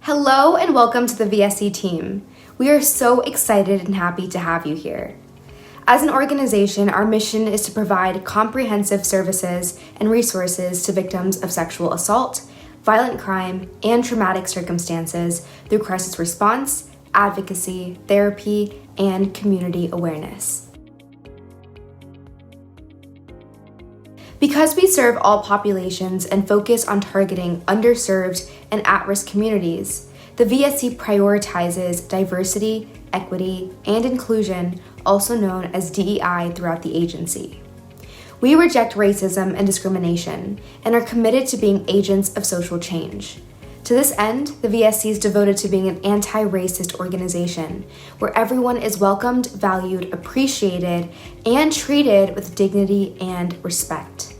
Hello and welcome to the VSC team. We are so excited and happy to have you here. As an organization, our mission is to provide comprehensive services and resources to victims of sexual assault, violent crime, and traumatic circumstances through crisis response, advocacy, therapy, and community awareness. Because we serve all populations and focus on targeting underserved and at-risk communities, the VSC prioritizes diversity, equity, and inclusion, also known as DEI, throughout the agency. We reject racism and discrimination and are committed to being agents of social change. To this end, the VSC is devoted to being an anti-racist organization where everyone is welcomed, valued, appreciated, and treated with dignity and respect.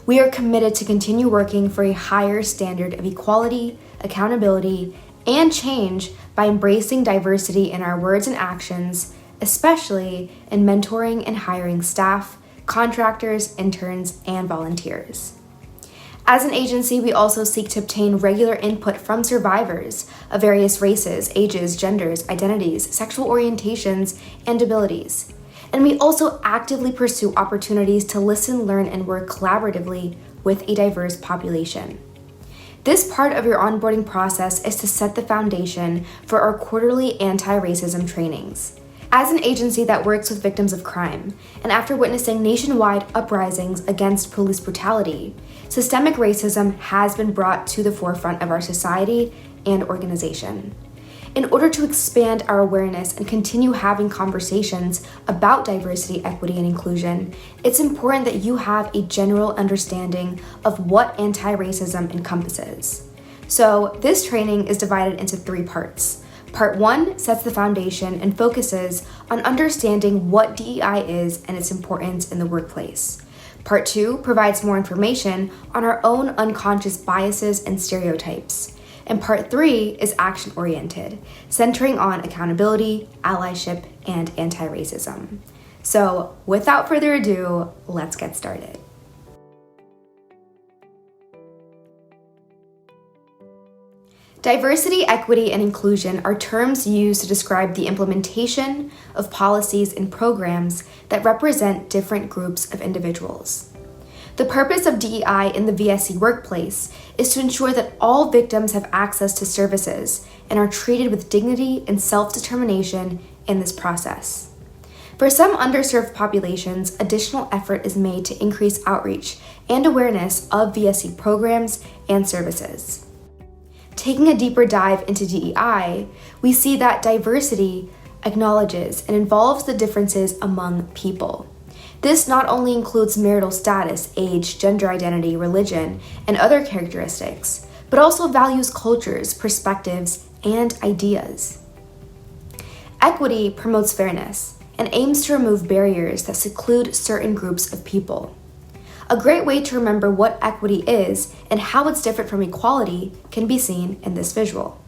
We are committed to continue working for a higher standard of equality, accountability, and change by embracing diversity in our words and actions, especially in mentoring and hiring staff, contractors, interns, and volunteers. As an agency, we also seek to obtain regular input from survivors of various races, ages, genders, identities, sexual orientations, and abilities. And we also actively pursue opportunities to listen, learn, and work collaboratively with a diverse population. This part of your onboarding process is to set the foundation for our quarterly anti-racism trainings. As an agency that works with victims of crime, and after witnessing nationwide uprisings against police brutality, systemic racism has been brought to the forefront of our society and organization. In order to expand our awareness and continue having conversations about diversity, equity, and inclusion, it's important that you have a general understanding of what anti-racism encompasses. So this training is divided into 3 parts. Part 1 sets the foundation and focuses on understanding what DEI is and its importance in the workplace. Part 2 provides more information on our own unconscious biases and stereotypes. And Part 3 is action-oriented, centering on accountability, allyship, and anti-racism. So without further ado, let's get started. Diversity, equity, and inclusion are terms used to describe the implementation of policies and programs that represent different groups of individuals. The purpose of DEI in the VSC workplace is to ensure that all victims have access to services and are treated with dignity and self-determination in this process. For some underserved populations, additional effort is made to increase outreach and awareness of VSC programs and services. Taking a deeper dive into DEI, we see that diversity acknowledges and involves the differences among people. This not only includes marital status, age, gender identity, religion, and other characteristics, but also values cultures, perspectives, and ideas. Equity promotes fairness and aims to remove barriers that seclude certain groups of people. A great way to remember what equity is and how it's different from equality can be seen in this visual.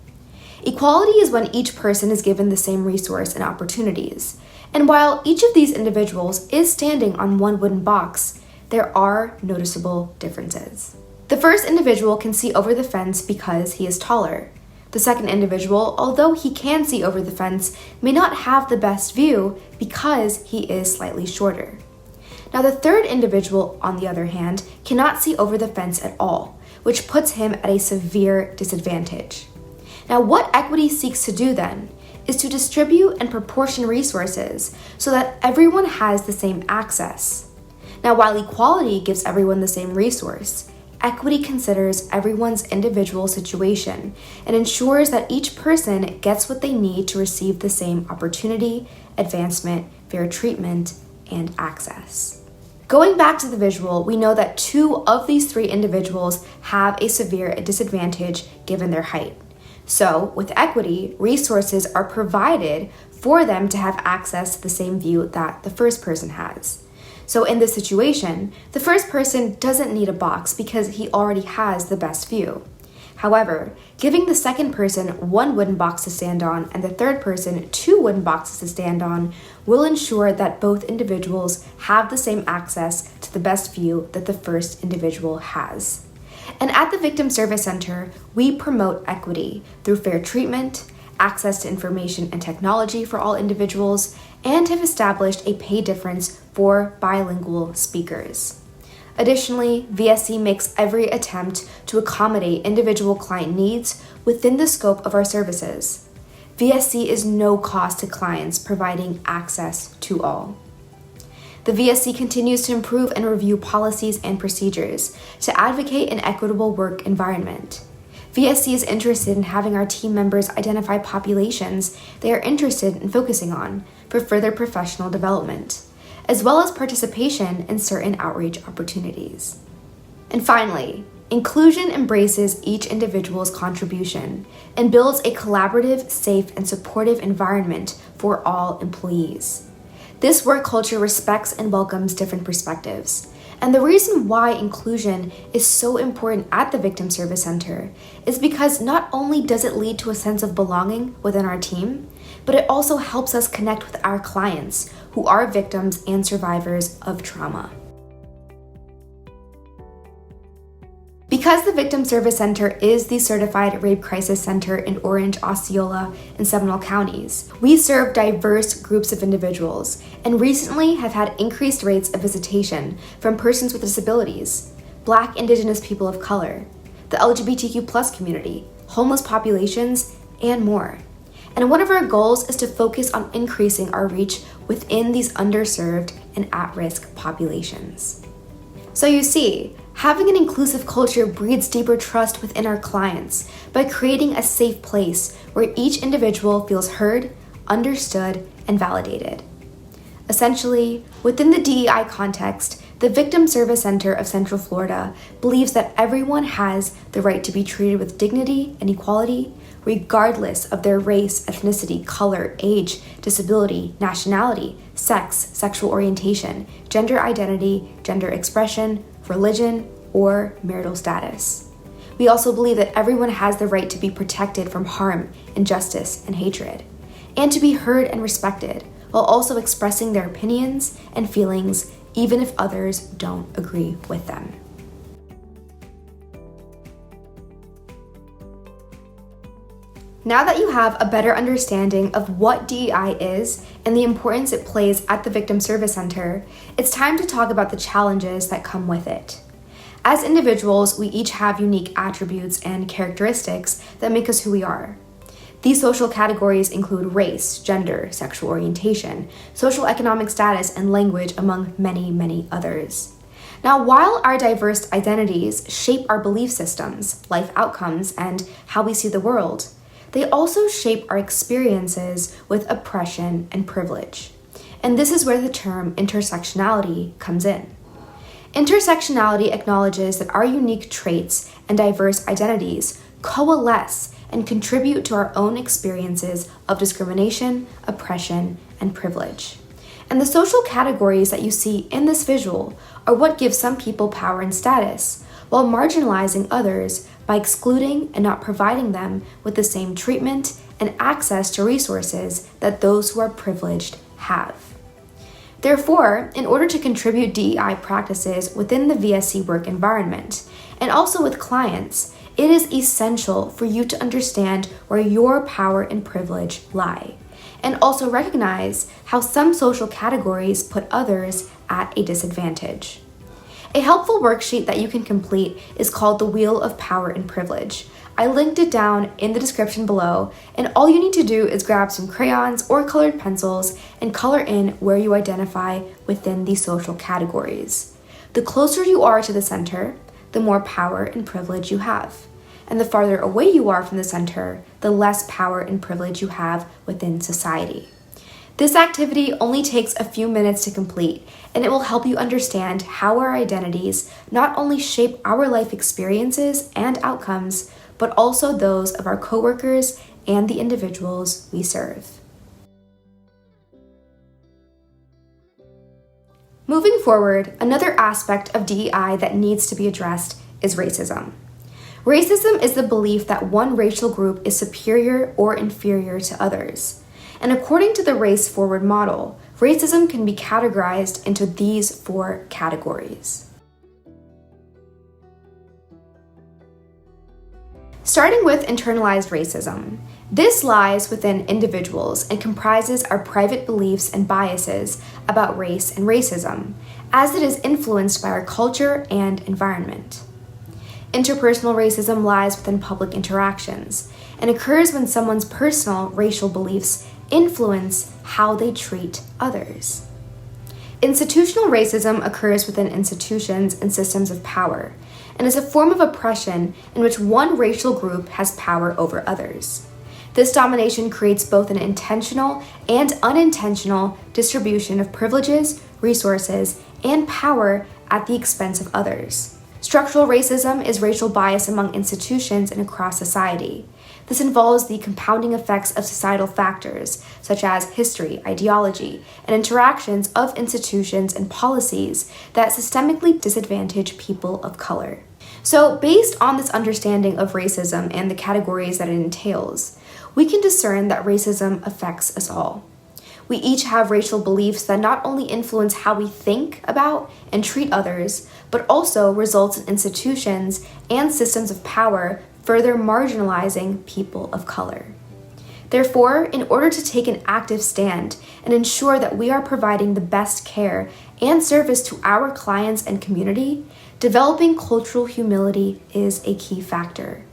Equality is when each person is given the same resource and opportunities. And while each of these individuals is standing on one wooden box, there are noticeable differences. The first individual can see over the fence because he is taller. The second individual, although he can see over the fence, may not have the best view because he is slightly shorter. Now, the third individual, on the other hand, cannot see over the fence at all, which puts him at a severe disadvantage. Now, what equity seeks to do then is to distribute and proportion resources so that everyone has the same access. Now, while equality gives everyone the same resource, equity considers everyone's individual situation and ensures that each person gets what they need to receive the same opportunity, advancement, fair treatment, and access. Going back to the visual, we know that 2 of these 3 individuals have a severe disadvantage given their height. So, with equity, resources are provided for them to have access to the same view that the first person has. So in this situation, the first person doesn't need a box because he already has the best view. However, giving the second person 1 wooden box to stand on and the third person 2 wooden boxes to stand on will ensure that both individuals have the same access to the best view that the first individual has. And at the Victim Service Center, we promote equity through fair treatment, access to information and technology for all individuals, and have established a pay difference for bilingual speakers. Additionally, VSC makes every attempt to accommodate individual client needs within the scope of our services. VSC is no cost to clients, providing access to all. The VSC continues to improve and review policies and procedures to advocate an equitable work environment. VSC is interested in having our team members identify populations they are interested in focusing on for further professional development, as well as participation in certain outreach opportunities. And finally, inclusion embraces each individual's contribution and builds a collaborative, safe, and supportive environment for all employees. This work culture respects and welcomes different perspectives. And the reason why inclusion is so important at the Victim Service Center is because not only does it lead to a sense of belonging within our team, but it also helps us connect with our clients who are victims and survivors of trauma. Because the Victim Service Center is the certified rape crisis center in Orange, Osceola, and Seminole counties, we serve diverse groups of individuals and recently have had increased rates of visitation from persons with disabilities, Black, Indigenous people of color, the LGBTQ+ community, homeless populations, and more. And one of our goals is to focus on increasing our reach within these underserved and at-risk populations. So you see, having an inclusive culture breeds deeper trust within our clients by creating a safe place where each individual feels heard, understood, and validated. Essentially, within the DEI context, the Victim Service Center of Central Florida believes that everyone has the right to be treated with dignity and equality, regardless of their race, ethnicity, color, age, disability, nationality, sex, sexual orientation, gender identity, gender expression, religion, or marital status. We also believe that everyone has the right to be protected from harm, injustice, and hatred, and to be heard and respected, while also expressing their opinions and feelings, even if others don't agree with them. Now that you have a better understanding of what DEI is and the importance it plays at the Victim Service Center, it's time to talk about the challenges that come with it. As individuals, we each have unique attributes and characteristics that make us who we are. These social categories include race, gender, sexual orientation, social economic status, and language, among many, many others. Now, while our diverse identities shape our belief systems, life outcomes, and how we see the world, they also shape our experiences with oppression and privilege. And this is where the term intersectionality comes in. Intersectionality acknowledges that our unique traits and diverse identities coalesce and contribute to our own experiences of discrimination, oppression, and privilege. And the social categories that you see in this visual are what give some people power and status, while marginalizing others by excluding and not providing them with the same treatment and access to resources that those who are privileged have. Therefore, in order to contribute DEI practices within the VSC work environment, and also with clients, it is essential for you to understand where your power and privilege lie, and also recognize how some social categories put others at a disadvantage. A helpful worksheet that you can complete is called the Wheel of Power and Privilege. I linked it down in the description below, and all you need to do is grab some crayons or colored pencils and color in where you identify within these social categories. The closer you are to the center, the more power and privilege you have. And the farther away you are from the center, the less power and privilege you have within society. This activity only takes a few minutes to complete, and it will help you understand how our identities not only shape our life experiences and outcomes, but also those of our coworkers and the individuals we serve. Moving forward, another aspect of DEI that needs to be addressed is racism. Racism is the belief that one racial group is superior or inferior to others. And according to the Race Forward model, racism can be categorized into these 4 categories. Starting with internalized racism. This lies within individuals and comprises our private beliefs and biases about race and racism, as it is influenced by our culture and environment. Interpersonal racism lies within public interactions and occurs when someone's personal racial beliefs influence how they treat others. Institutional racism occurs within institutions and systems of power and is a form of oppression in which one racial group has power over others. This domination creates both an intentional and unintentional distribution of privileges, resources, and power at the expense of others. Structural racism is racial bias among institutions and across society. This involves the compounding effects of societal factors, such as history, ideology, and interactions of institutions and policies that systemically disadvantage people of color. So, based on this understanding of racism and the categories that it entails, we can discern that racism affects us all. We each have racial beliefs that not only influence how we think about and treat others, but also results in institutions and systems of power further marginalizing people of color. Therefore, in order to take an active stand and ensure that we are providing the best care and service to our clients and community, developing cultural humility is a key factor.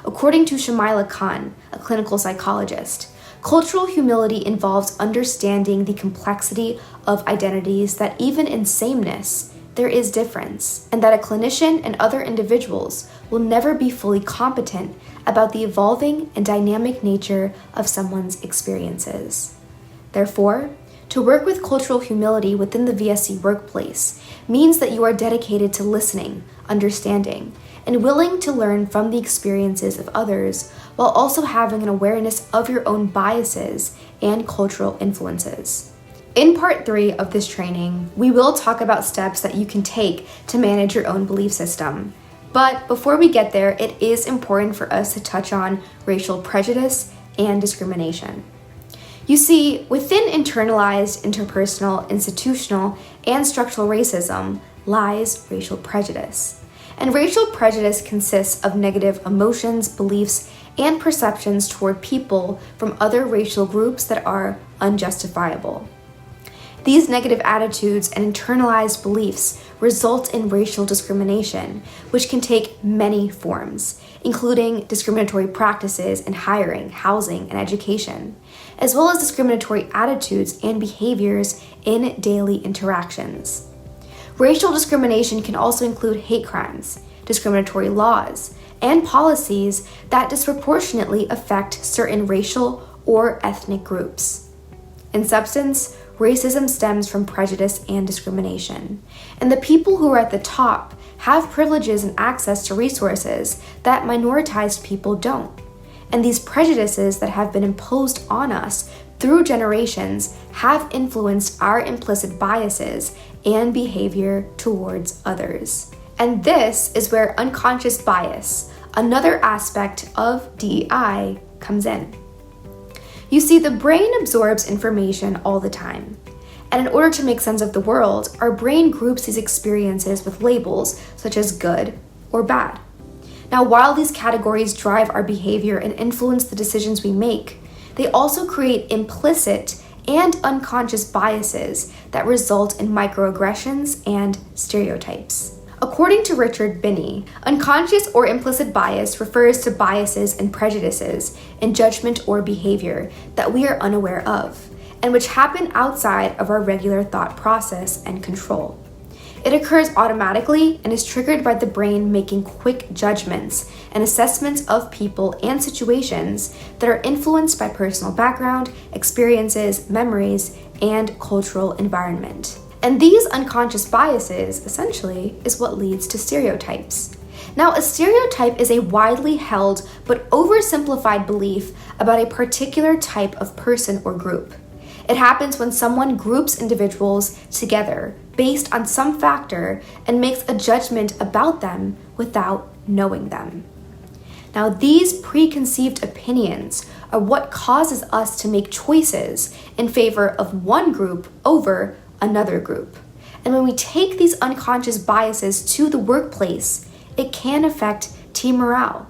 According to Shamila Khan, a clinical psychologist, cultural humility involves understanding the complexity of identities, that even in sameness, there is difference, and that a clinician and other individuals will never be fully competent about the evolving and dynamic nature of someone's experiences. Therefore, to work with cultural humility within the VSC workplace means that you are dedicated to listening, understanding, and willing to learn from the experiences of others, while also having an awareness of your own biases and cultural influences. In part 3 of this training, we will talk about steps that you can take to manage your own belief system. But before we get there, it is important for us to touch on racial prejudice and discrimination. You see, within internalized, interpersonal, institutional, and structural racism lies racial prejudice. And racial prejudice consists of negative emotions, beliefs, and perceptions toward people from other racial groups that are unjustifiable. These negative attitudes and internalized beliefs result in racial discrimination, which can take many forms, including discriminatory practices in hiring, housing, and education, as well as discriminatory attitudes and behaviors in daily interactions. Racial discrimination can also include hate crimes, discriminatory laws, and policies that disproportionately affect certain racial or ethnic groups. In substance, racism stems from prejudice and discrimination, and the people who are at the top have privileges and access to resources that minoritized people don't. And these prejudices that have been imposed on us through generations have influenced our implicit biases and behavior towards others. And this is where unconscious bias, another aspect of DEI, comes in. You see, the brain absorbs information all the time. And in order to make sense of the world, our brain groups these experiences with labels such as good or bad. Now, while these categories drive our behavior and influence the decisions we make, they also create implicit and unconscious biases that result in microaggressions and stereotypes. According to Richard Binney, unconscious or implicit bias refers to biases and prejudices in judgment or behavior that we are unaware of, and which happen outside of our regular thought process and control. It occurs automatically and is triggered by the brain making quick judgments and assessments of people and situations that are influenced by personal background, experiences, memories, and cultural environment. And these unconscious biases, essentially, is what leads to stereotypes. Now, a stereotype is a widely held but oversimplified belief about a particular type of person or group. It happens when someone groups individuals together based on some factor and makes a judgment about them without knowing them. Now, these preconceived opinions are what causes us to make choices in favor of one group over another group. And when we take these unconscious biases to the workplace, it can affect team morale.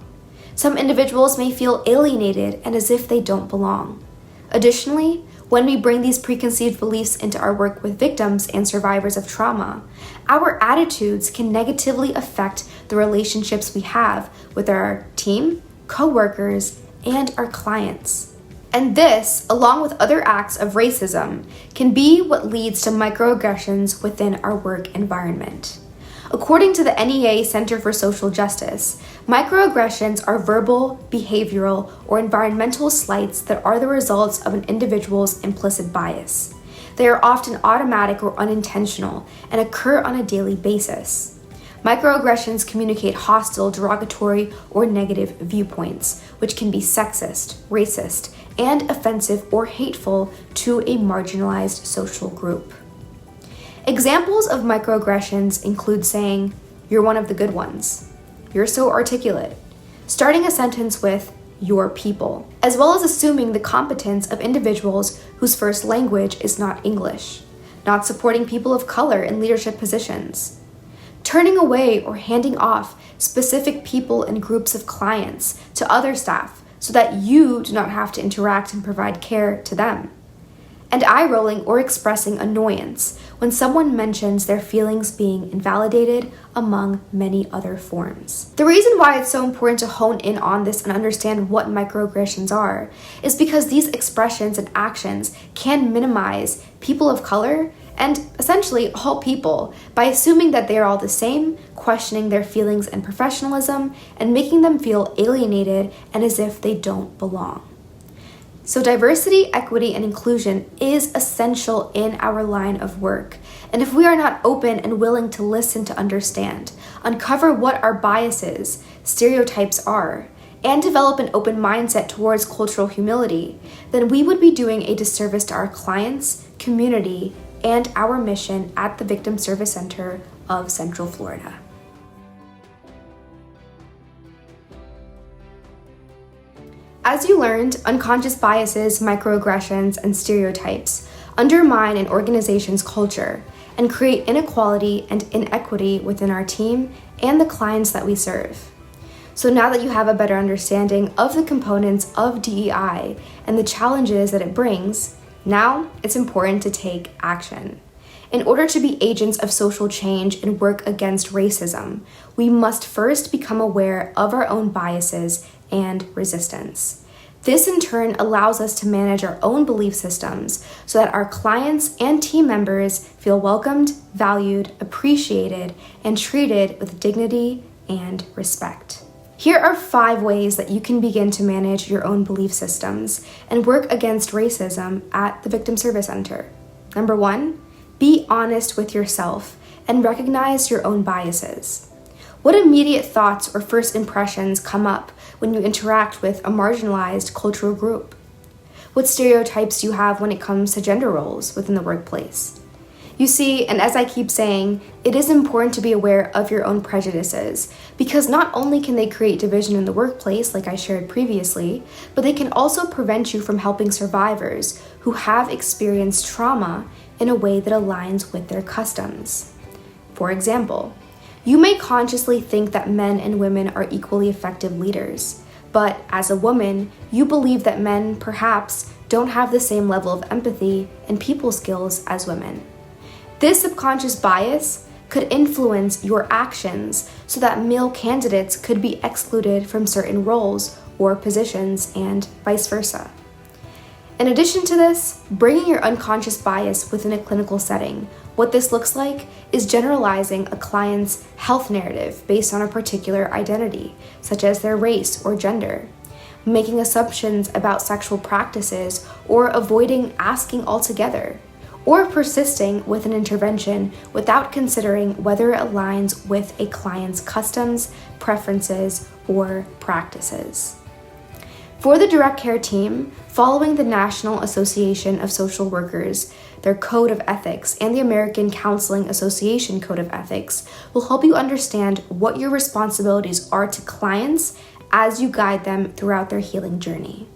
Some individuals may feel alienated and as if they don't belong. Additionally, when we bring these preconceived beliefs into our work with victims and survivors of trauma, our attitudes can negatively affect the relationships we have with our team, co-workers, and our clients. And this, along with other acts of racism, can be what leads to microaggressions within our work environment. According to the NEA Center for Social Justice, microaggressions are verbal, behavioral, or environmental slights that are the results of an individual's implicit bias. They are often automatic or unintentional and occur on a daily basis. Microaggressions communicate hostile, derogatory, or negative viewpoints, which can be sexist, racist, and offensive or hateful to a marginalized social group. Examples of microaggressions include saying, "You're one of the good ones," "You're so articulate," starting a sentence with, "your people," as well as assuming the competence of individuals whose first language is not English, not supporting people of color in leadership positions, turning away or handing off specific people and groups of clients to other staff so that you do not have to interact and provide care to them, and eye-rolling or expressing annoyance when someone mentions their feelings being invalidated, among many other forms. The reason why it's so important to hone in on this and understand what microaggressions are is because these expressions and actions can minimize people of color and essentially all people by assuming that they are all the same, questioning their feelings and professionalism, and making them feel alienated and as if they don't belong. So diversity, equity, and inclusion is essential in our line of work. And if we are not open and willing to listen to understand, uncover what our biases, stereotypes are, and develop an open mindset towards cultural humility, then we would be doing a disservice to our clients, community, and our mission at the Victim Service Center of Central Florida. As you learned, unconscious biases, microaggressions, and stereotypes undermine an organization's culture and create inequality and inequity within our team and the clients that we serve. So now that you have a better understanding of the components of DEI and the challenges that it brings, now it's important to take action. In order to be agents of social change and work against racism, we must first become aware of our own biases and resistance. This in turn allows us to manage our own belief systems so that our clients and team members feel welcomed, valued, appreciated, and treated with dignity and respect. Here are 5 ways that you can begin to manage your own belief systems and work against racism at the Victim Service Center. Number 1, be honest with yourself and recognize your own biases. What immediate thoughts or first impressions come up when you interact with a marginalized cultural group? What stereotypes do you have when it comes to gender roles within the workplace? You see, and as I keep saying, it is important to be aware of your own prejudices because not only can they create division in the workplace, like I shared previously, but they can also prevent you from helping survivors who have experienced trauma in a way that aligns with their customs. For example, you may consciously think that men and women are equally effective leaders, but as a woman, you believe that men perhaps don't have the same level of empathy and people skills as women. This subconscious bias could influence your actions so that male candidates could be excluded from certain roles or positions and vice versa. In addition to this, bringing your unconscious bias within a clinical setting, what this looks like is generalizing a client's health narrative based on a particular identity, such as their race or gender, making assumptions about sexual practices or avoiding asking altogether, or persisting with an intervention without considering whether it aligns with a client's customs, preferences, or practices. For the direct care team, following the National Association of Social Workers, their Code of Ethics, and the American Counseling Association Code of Ethics will help you understand what your responsibilities are to clients as you guide them throughout their healing journey.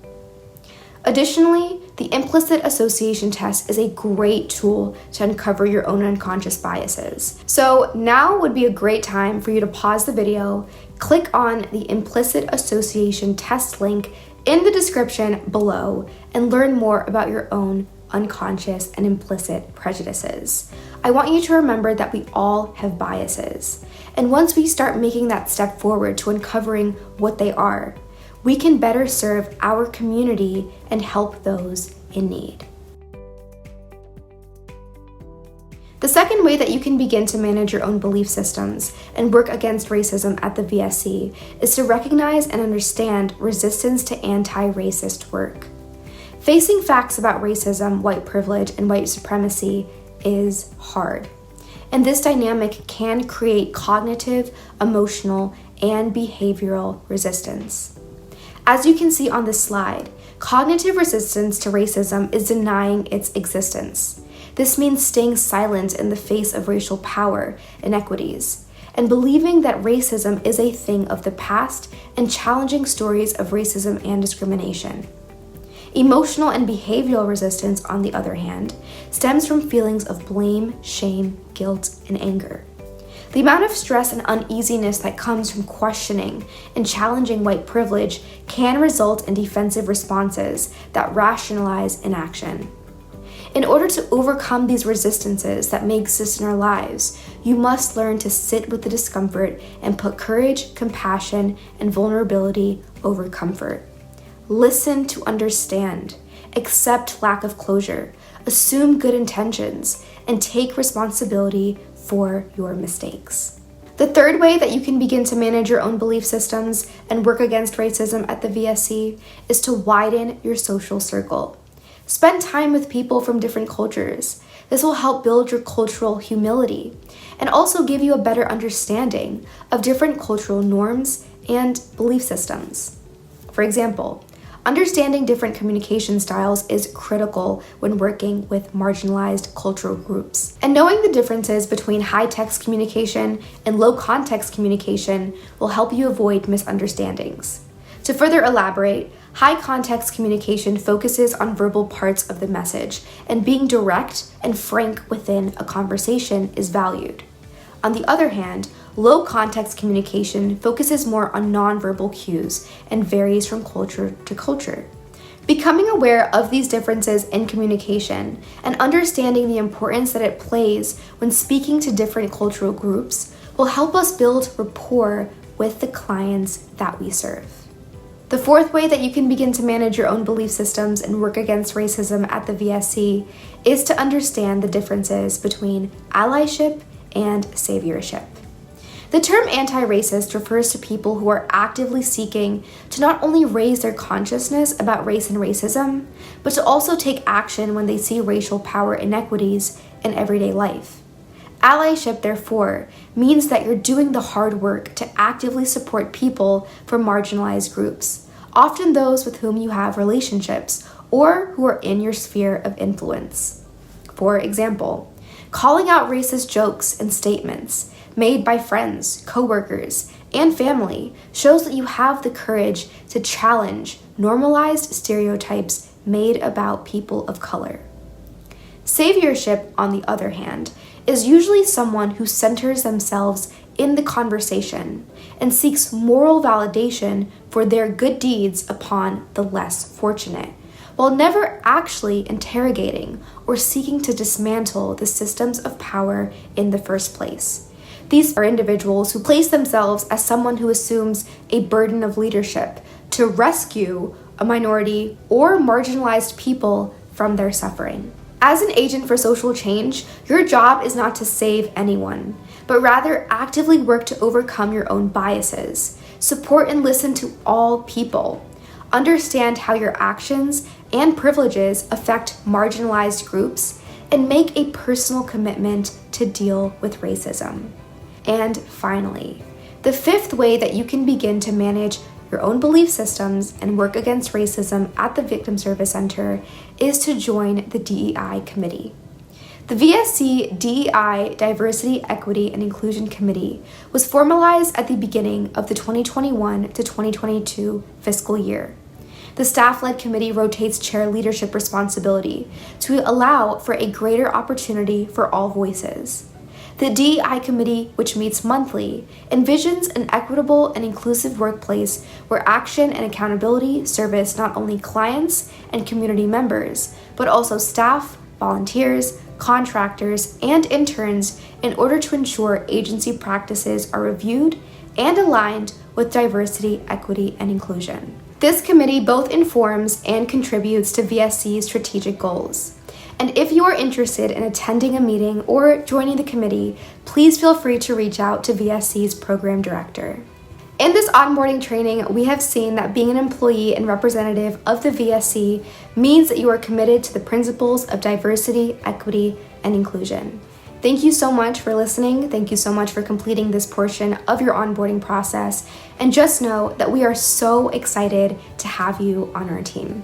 Additionally, the implicit association test is a great tool to uncover your own unconscious biases. So now would be a great time for you to pause the video, click on the implicit association test link in the description below, and learn more about your own unconscious and implicit prejudices. I want you to remember that we all have biases. And once we start making that step forward to uncovering what they are, we can better serve our community and help those in need. The second way that you can begin to manage your own belief systems and work against racism at the VSC is to recognize and understand resistance to anti-racist work. Facing facts about racism, white privilege, and white supremacy is hard. And this dynamic can create cognitive, emotional, and behavioral resistance. As you can see on this slide, cognitive resistance to racism is denying its existence. This means staying silent in the face of racial power inequities and believing that racism is a thing of the past and challenging stories of racism and discrimination. Emotional and behavioral resistance, on the other hand, stems from feelings of blame, shame, guilt, and anger. The amount of stress and uneasiness that comes from questioning and challenging white privilege can result in defensive responses that rationalize inaction. In order to overcome these resistances that may exist in our lives, you must learn to sit with the discomfort and put courage, compassion, and vulnerability over comfort. Listen to understand, accept lack of closure, assume good intentions, and take responsibility for your mistakes. The third way that you can begin to manage your own belief systems and work against racism at the VSC is to widen your social circle. Spend time with people from different cultures. This will help build your cultural humility and also give you a better understanding of different cultural norms and belief systems. For example, understanding different communication styles is critical when working with marginalized cultural groups. And knowing the differences between high-text communication and low-context communication will help you avoid misunderstandings. To further elaborate, high-context communication focuses on verbal parts of the message, and being direct and frank within a conversation is valued. On the other hand, low-context communication focuses more on nonverbal cues and varies from culture to culture. Becoming aware of these differences in communication and understanding the importance that it plays when speaking to different cultural groups will help us build rapport with the clients that we serve. The fourth way that you can begin to manage your own belief systems and work against racism at the VSC is to understand the differences between allyship and saviorship. The term anti-racist refers to people who are actively seeking to not only raise their consciousness about race and racism, but to also take action when they see racial power inequities in everyday life. Allyship, therefore, means that you're doing the hard work to actively support people from marginalized groups, often those with whom you have relationships or who are in your sphere of influence. For example, calling out racist jokes and statements made by friends, coworkers, and family shows that you have the courage to challenge normalized stereotypes made about people of color. Saviorship, on the other hand, is usually someone who centers themselves in the conversation and seeks moral validation for their good deeds upon the less fortunate, while never actually interrogating or seeking to dismantle the systems of power in the first place. These are individuals who place themselves as someone who assumes a burden of leadership to rescue a minority or marginalized people from their suffering. As an agent for social change, your job is not to save anyone, but rather actively work to overcome your own biases, support and listen to all people, understand how your actions and privileges affect marginalized groups, and make a personal commitment to deal with racism. And finally, the fifth way that you can begin to manage your own belief systems and work against racism at the Victim Service Center is to join the DEI Committee. The VSC DEI Diversity, Equity, and Inclusion Committee was formalized at the beginning of the 2021 to 2022 fiscal year. The staff-led committee rotates chair leadership responsibility to allow for a greater opportunity for all voices. The DEI committee, which meets monthly, envisions an equitable and inclusive workplace where action and accountability service not only clients and community members, but also staff, volunteers, contractors, and interns in order to ensure agency practices are reviewed and aligned with diversity, equity, and inclusion. This committee both informs and contributes to VSC's strategic goals. And if you are interested in attending a meeting or joining the committee, please feel free to reach out to VSC's program director. In this onboarding training, we have seen that being an employee and representative of the VSC means that you are committed to the principles of diversity, equity, and inclusion. Thank you so much for listening. Thank you so much for completing this portion of your onboarding process. And just know that we are so excited to have you on our team.